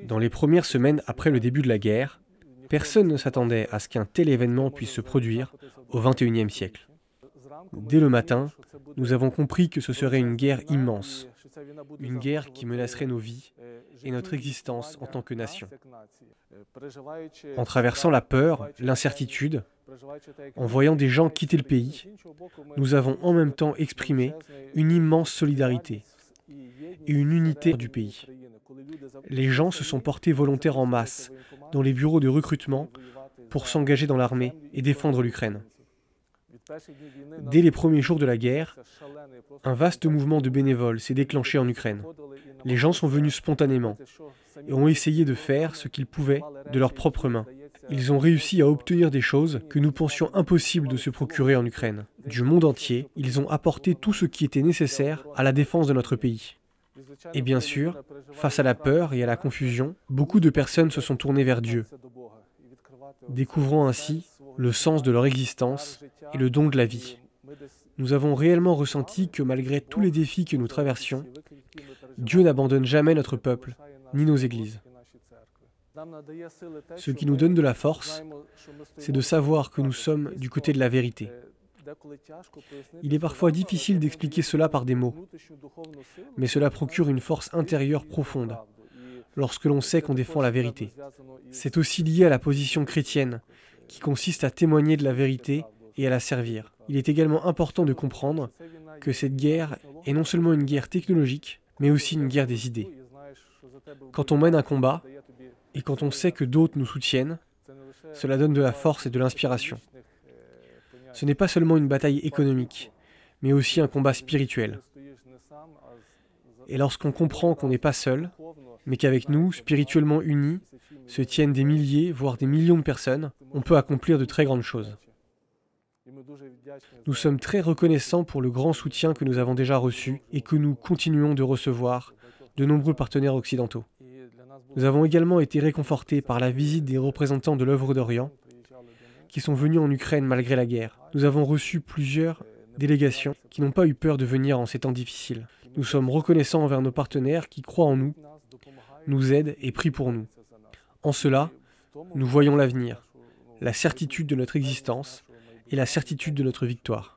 Dans les premières semaines après le début de la guerre, personne ne s'attendait à ce qu'un tel événement puisse se produire au XXIe siècle. Dès le matin, nous avons compris que ce serait une guerre immense, une guerre qui menacerait nos vies et notre existence en tant que nation. En traversant la peur, l'incertitude, en voyant des gens quitter le pays, nous avons en même temps exprimé une immense solidarité et une unité du pays. Les gens se sont portés volontaires en masse dans les bureaux de recrutement pour s'engager dans l'armée et défendre l'Ukraine. Dès les premiers jours de la guerre, un vaste mouvement de bénévoles s'est déclenché en Ukraine. Les gens sont venus spontanément et ont essayé de faire ce qu'ils pouvaient de leurs propres mains. Ils ont réussi à obtenir des choses que nous pensions impossibles de se procurer en Ukraine. Du monde entier, ils ont apporté tout ce qui était nécessaire à la défense de notre pays. Et bien sûr, face à la peur et à la confusion, beaucoup de personnes se sont tournées vers Dieu, découvrant ainsi le sens de leur existence et le don de la vie. Nous avons réellement ressenti que malgré tous les défis que nous traversions, Dieu n'abandonne jamais notre peuple, ni nos églises. Ce qui nous donne de la force, c'est de savoir que nous sommes du côté de la vérité. Il est parfois difficile d'expliquer cela par des mots, mais cela procure une force intérieure profonde, lorsque l'on sait qu'on défend la vérité. C'est aussi lié à la position chrétienne, qui consiste à témoigner de la vérité et à la servir. Il est également important de comprendre que cette guerre est non seulement une guerre technologique, mais aussi une guerre des idées. Quand on mène un combat, et quand on sait que d'autres nous soutiennent, cela donne de la force et de l'inspiration. Ce n'est pas seulement une bataille économique, mais aussi un combat spirituel. Et lorsqu'on comprend qu'on n'est pas seul, mais qu'avec nous, spirituellement unis, se tiennent des milliers, voire des millions de personnes, on peut accomplir de très grandes choses. Nous sommes très reconnaissants pour le grand soutien que nous avons déjà reçu et que nous continuons de recevoir de nombreux partenaires occidentaux. Nous avons également été réconfortés par la visite des représentants de l'œuvre d'Orient qui sont venus en Ukraine malgré la guerre. Nous avons reçu plusieurs délégations qui n'ont pas eu peur de venir en ces temps difficiles. Nous sommes reconnaissants envers nos partenaires qui croient en nous, nous aident et prient pour nous. En cela, nous voyons l'avenir, la certitude de notre existence et la certitude de notre victoire.